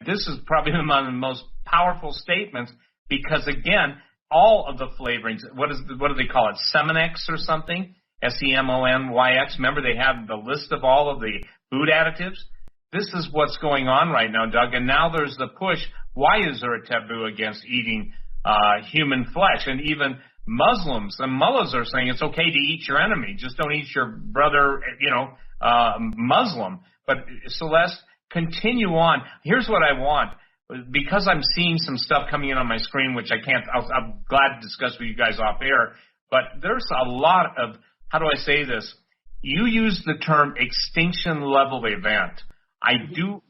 this is probably one of the most powerful statements because, again, all of the flavorings, what do they call it, Semonyx or something? SEMONYX. Remember, they have the list of all of the food additives? This is what's going on right now, Doug, and now there's the push. Why is there a taboo against eating human flesh? And even Muslims and mullahs are saying it's okay to eat your enemy. Just don't eat your brother, Muslim. But, Celeste, continue on. Here's what I want. Because I'm seeing some stuff coming in on my screen, which I'm glad to discuss with you guys off air, but there's a lot of, how do I say this? You use the term extinction level event.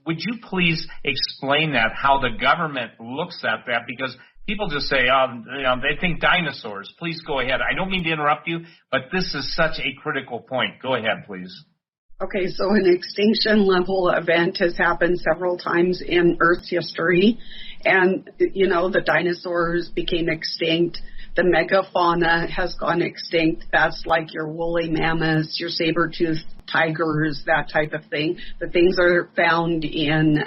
Would you please explain that, how the government looks at that? Because people just say, they think dinosaurs. Please go ahead. I don't mean to interrupt you, but this is such a critical point. Go ahead, please. Okay, so an extinction level event has happened several times in Earth's history. And, the dinosaurs became extinct. The megafauna has gone extinct. That's like your woolly mammoths, your saber-toothed tigers, that type of thing. The things are found in,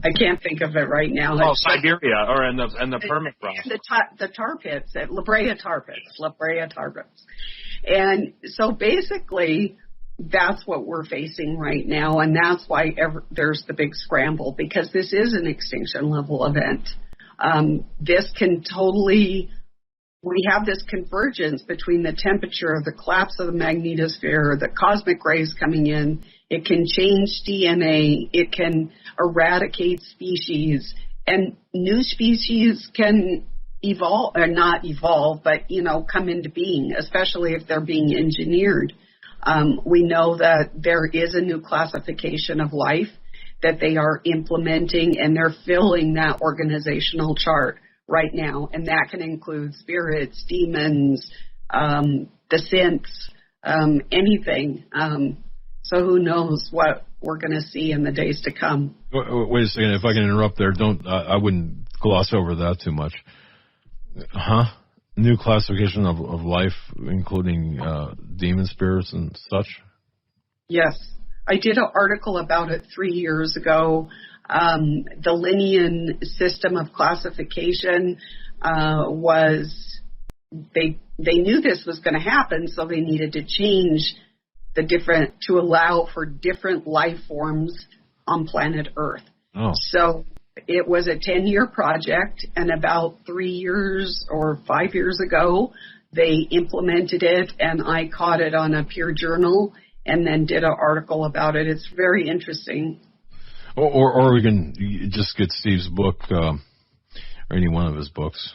I can't think of it right now. Oh, Siberia or in the permafrost. The tar pits, at La Brea tar pits. And so basically, that's what we're facing right now, and that's why there's the big scramble, because this is an extinction level event. This can totally, we have this convergence between the temperature, the collapse of the magnetosphere, the cosmic rays coming in. It can change DNA. It can eradicate species, and new species can evolve, or not evolve, but, come into being, especially if they're being engineered. We know that there is a new classification of life that they are implementing, and they're filling that organizational chart right now, and that can include spirits, demons, the synths, anything. So who knows what we're going to see in the days to come. Wait a second, if I can interrupt there, I wouldn't gloss over that too much. New classification of life, including demon spirits and such? Yes. I did an article about it 3 years ago. The Linnean system of classification was, they knew this was going to happen, so they needed to change to allow for different life forms on planet Earth. Oh. So it was a 10-year project, and about 3 years or 5 years ago, they implemented it, and I caught it on a peer journal and then did an article about it. It's very interesting. Or we can just get Steve's book, or any one of his books,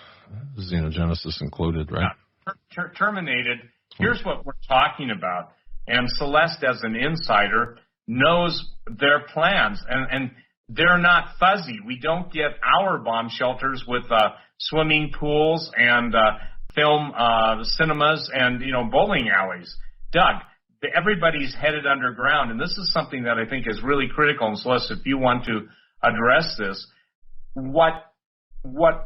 Xenogenesis included, right? Yeah. Terminated. Here's what we're talking about. And Celeste, as an insider, knows their plans, and they're not fuzzy. We don't get our bomb shelters with swimming pools and film cinemas and, bowling alleys. Doug, everybody's headed underground, and this is something that I think is really critical. And Celeste, if you want to address this, what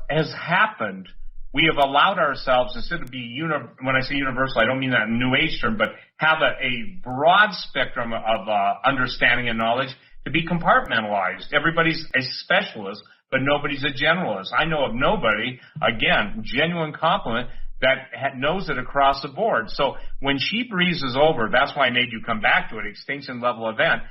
has happened, we have allowed ourselves, instead of when I say universal, I don't mean that in New Age term, but have a broad spectrum of understanding and knowledge to be compartmentalized. Everybody's a specialist, but nobody's a generalist. I know of nobody, again, genuine compliment, that knows it across the board. So when she breezes over, that's why I made you come back to it, extinction level event.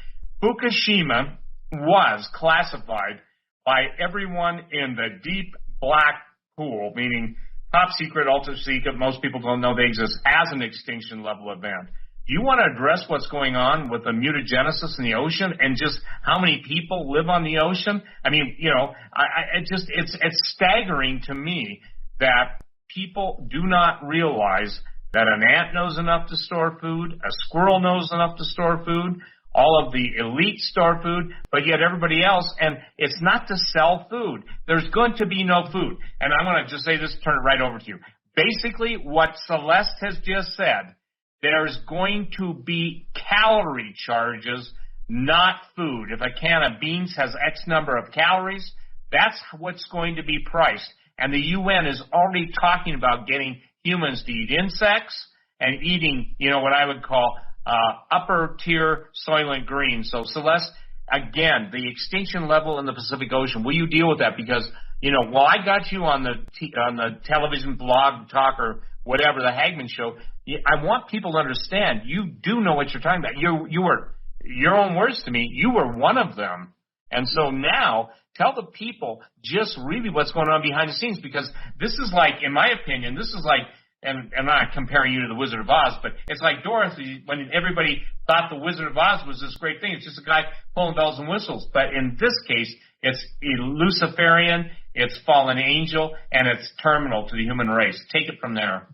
Fukushima was classified by everyone in the deep black pool, meaning top secret, ultra secret, most people don't know they exist, as an extinction level event. Do you want to address what's going on with the mutagenesis in the ocean and just how many people live on the ocean? I mean, it's staggering to me that people do not realize that an ant knows enough to store food, a squirrel knows enough to store food, all of the elite store food, but yet everybody else, and it's not to sell food. There's going to be no food. And I want to just say this, turn it right over to you. Basically, what Celeste has just said, there's going to be calorie charges, not food. If a can of beans has X number of calories, that's what's going to be priced. And the UN is already talking about getting humans to eat insects and eating, what I would call upper tier soylent green. So Celeste, again, the extinction level in the Pacific Ocean, will you deal with that? Because, while I got you on the television blog talk or whatever, the Hagman show, I want people to understand you do know what you're talking about. You were, your own words to me, you were one of them. And so now tell the people just really what's going on behind the scenes, because this is like, in my opinion, this is like, and I'm not comparing you to the Wizard of Oz, but it's like Dorothy when everybody thought the Wizard of Oz was this great thing. It's just a guy pulling bells and whistles. But in this case, it's Luciferian, it's fallen angel, and it's terminal to the human race. Take it from there.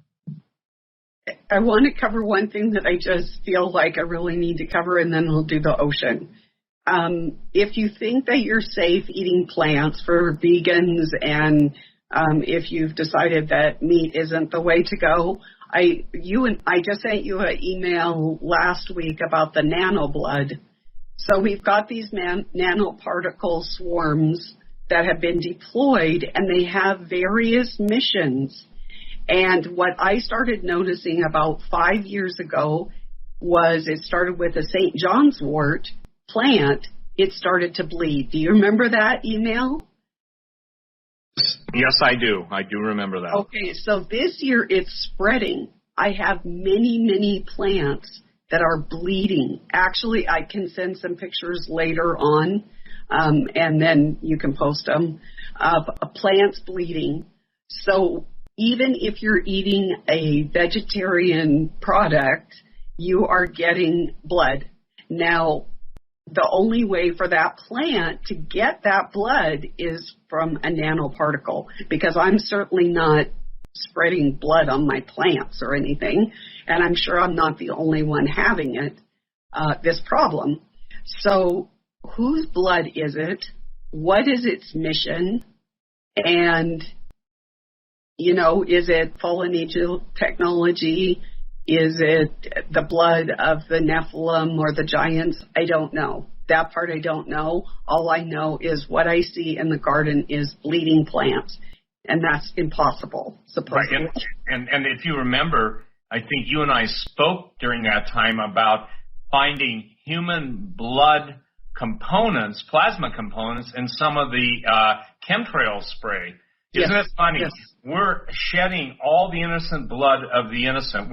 I want to cover one thing that I just feel like I really need to cover, and then we'll do the ocean. If you think that you're safe eating plants for vegans, and if you've decided that meat isn't the way to go, I just sent you an email last week about the nanoblood. So we've got these nanoparticle swarms that have been deployed, and they have various missions. And what I started noticing about 5 years ago was it started with a St. John's wort plant. It started to bleed. Do you remember that email? Yes, I do. I do remember that. Okay, so this year it's spreading. I have many, many plants that are bleeding. Actually, I can send some pictures later on, and then you can post them, of plants bleeding. So even if you're eating a vegetarian product, you are getting blood. Now, the only way for that plant to get that blood is from a nanoparticle, because I'm certainly not spreading blood on my plants or anything, and I'm sure I'm not the only one having it, this problem. So whose blood is it? What is its mission? And, is it fallen angel technology? Is it the blood of the Nephilim or the giants? I don't know. That part I don't know. All I know is what I see in the garden is bleeding plants, and that's impossible, supposedly. Right. And if you remember, I think you and I spoke during that time about finding human blood components, plasma components, in some of the chemtrail spray. Isn't it funny? Yes. We're shedding all the innocent blood of the innocent.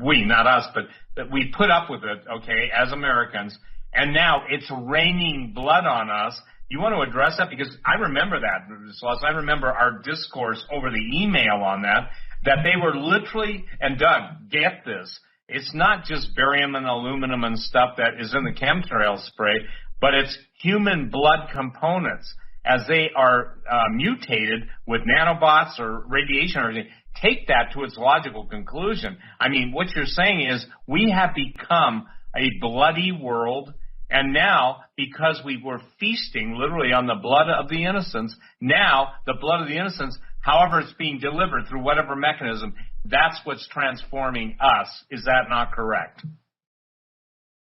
We, not us, but that we put up with it, okay, as Americans. And now it's raining blood on us. You want to address that? Because I remember that, Celeste. I remember our discourse over the email on that they were literally, and Doug, get this, it's not just barium and aluminum and stuff that is in the chemtrail spray, but it's human blood components. As they are mutated with nanobots or radiation or anything, take that to its logical conclusion. I mean, what you're saying is we have become a bloody world, and now, because we were feasting literally on the blood of the innocents, now the blood of the innocents, however it's being delivered through whatever mechanism, that's what's transforming us. Is that not correct?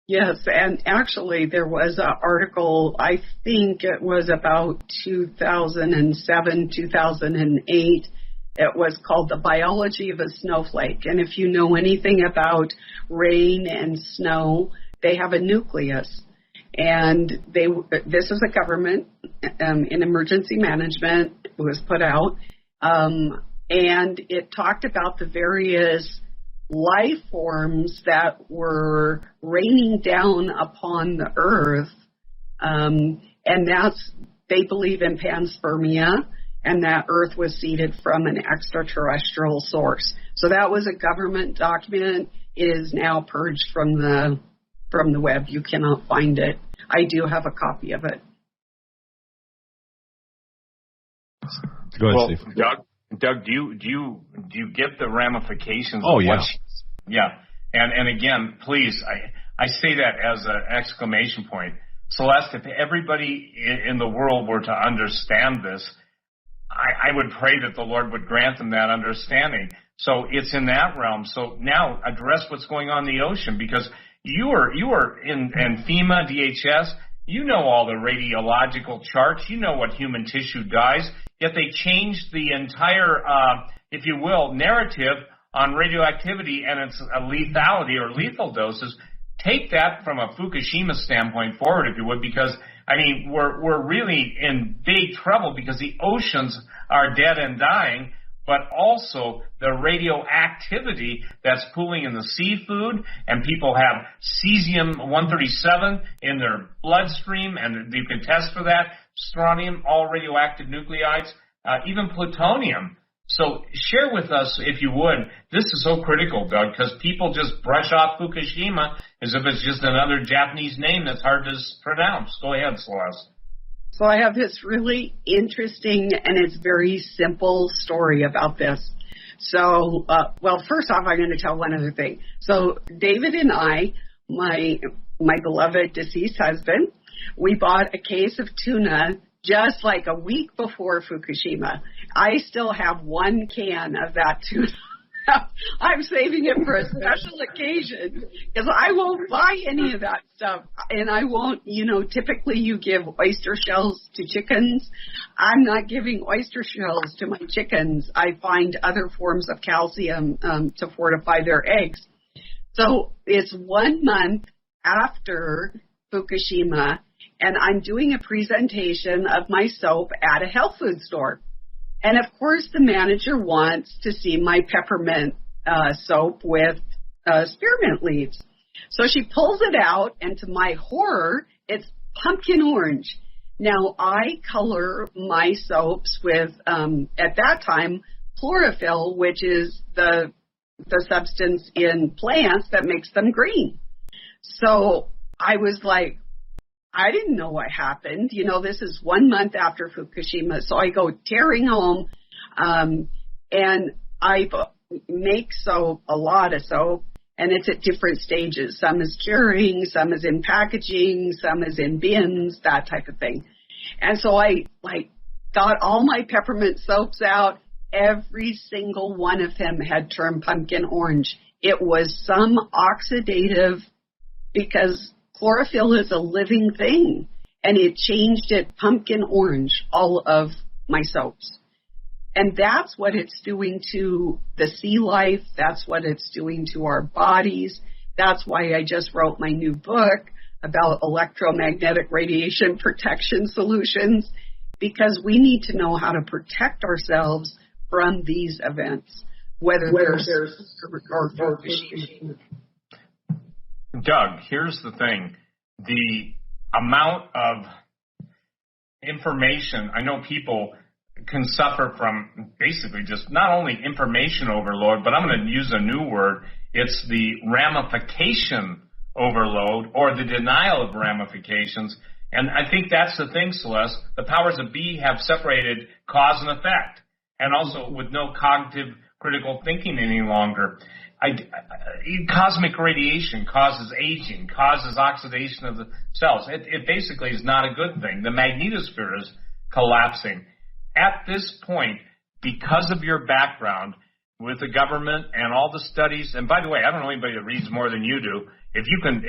Yes, and actually there was an article, I think it was about 2007, 2008. It was called The Biology of a Snowflake. And if you know anything about rain and snow, they have a nucleus. And this is a government in emergency management. It was put out. And it talked about the various life forms that were raining down upon the earth, and they believe in panspermia, and that earth was seeded from an extraterrestrial source. So that was a government document. It is now purged from the web. You cannot find it. I do have a copy of it. Go ahead, Steve. Doug, do you get the ramifications? Oh, yeah. Yeah. And again, please, I say that as an exclamation point. Celeste, if everybody in the world were to understand this, I would pray that the Lord would grant them that understanding. So it's in that realm. So now address what's going on in the ocean, because you are in FEMA, DHS, you know all the radiological charts, you know what human tissue dies, yet they changed the entire, if you will, narrative on radioactivity and its lethality or lethal doses, take that from a Fukushima standpoint forward, if you would, because, I mean, we're really in big trouble because the oceans are dead and dying, but also the radioactivity that's pooling in the seafood, and people have cesium-137 in their bloodstream, and you can test for that, strontium, all radioactive nuclides, even plutonium. So share with us, if you would, this is so critical, Doug, because people just brush off Fukushima as if it's just another Japanese name that's hard to pronounce. Go ahead, Celeste. So I have this really interesting and it's very simple story about this. So, well, first off, I'm going to tell one other thing. So David and I, my beloved deceased husband, we bought a case of tuna just like a week before Fukushima. I still have one can of that tuna. I'm saving it for a special occasion because I won't buy any of that stuff. And I won't, typically you give oyster shells to chickens. I'm not giving oyster shells to my chickens. I find other forms of calcium to fortify their eggs. So it's 1 month after Fukushima, and I'm doing a presentation of my soap at a health food store. And, of course, the manager wants to see my peppermint soap with spearmint leaves. So she pulls it out, and to my horror, it's pumpkin orange. Now, I color my soaps with, at that time, chlorophyll, which is the substance in plants that makes them green. So I was like, I didn't know what happened. This is 1 month after Fukushima. So I go tearing home, and I make soap, a lot of soap, and it's at different stages. Some is curing, some is in packaging, some is in bins, that type of thing. And so I got all my peppermint soaps out. Every single one of them had turned pumpkin orange. It was some oxidative, because chlorophyll is a living thing, and it changed it pumpkin orange, all of my soaps. And that's what it's doing to the sea life. That's what it's doing to our bodies. That's why I just wrote my new book about electromagnetic radiation protection solutions, because we need to know how to protect ourselves from these events, whether there's or Fukushima. Doug, here's the thing. The amount of information, I know people can suffer from basically just not only information overload, but I'm going to use a new word. It's the ramification overload or the denial of ramifications. And I think that's the thing, Celeste. The powers that be have separated cause and effect, and also with no cognitive critical thinking any longer. Cosmic radiation causes aging, causes oxidation of the cells. It basically is not a good thing. The magnetosphere is collapsing. At this point, because of your background with the government and all the studies, and by the way, I don't know anybody that reads more than you do. If you can,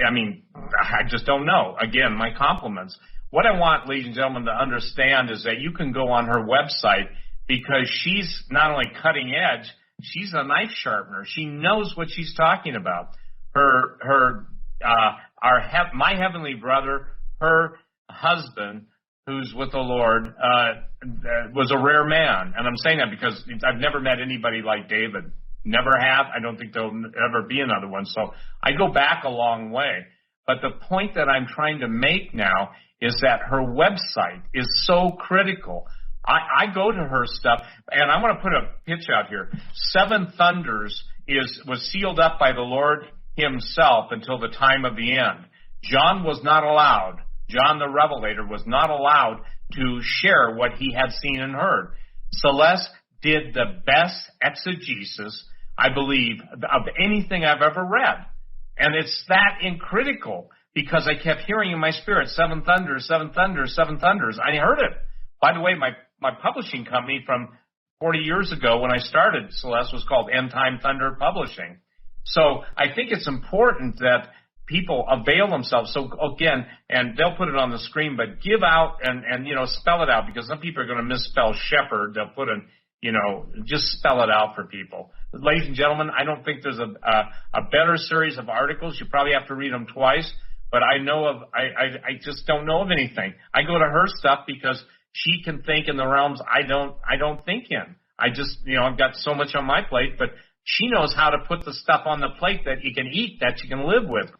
I just don't know. Again, my compliments. What I want, ladies and gentlemen, to understand is that you can go on her website, because she's not only cutting edge, she's a knife sharpener. She knows what she's talking about. My heavenly brother, her husband, who's with the Lord, was a rare man. And I'm saying that because I've never met anybody like David. Never have. I don't think there'll ever be another one. So I go back a long way. But the point that I'm trying to make now is that her website is so critical. I go to her stuff, and I want to put a pitch out here. Seven Thunders was sealed up by the Lord himself until the time of the end. John was not allowed. John the Revelator was not allowed to share what he had seen and heard. Celeste did the best exegesis, I believe, of anything I've ever read. And it's that critical, because I kept hearing in my spirit, seven thunders, seven thunders, seven thunders. I heard it. By the way, my publishing company from 40 years ago when I started, Celeste, was called End Time Thunder Publishing. So I think it's important that people avail themselves. So again, and they'll put it on the screen, but give out and spell it out, because some people are going to misspell shepherd. They'll put an just spell it out for people. Ladies and gentlemen, I don't think there's a better series of articles. You probably have to read them twice, but I just don't know of anything. I go to her stuff because she can think in the realms I don't think in. I just, I've got so much on my plate, but she knows how to put the stuff on the plate that you can eat, that you can live with.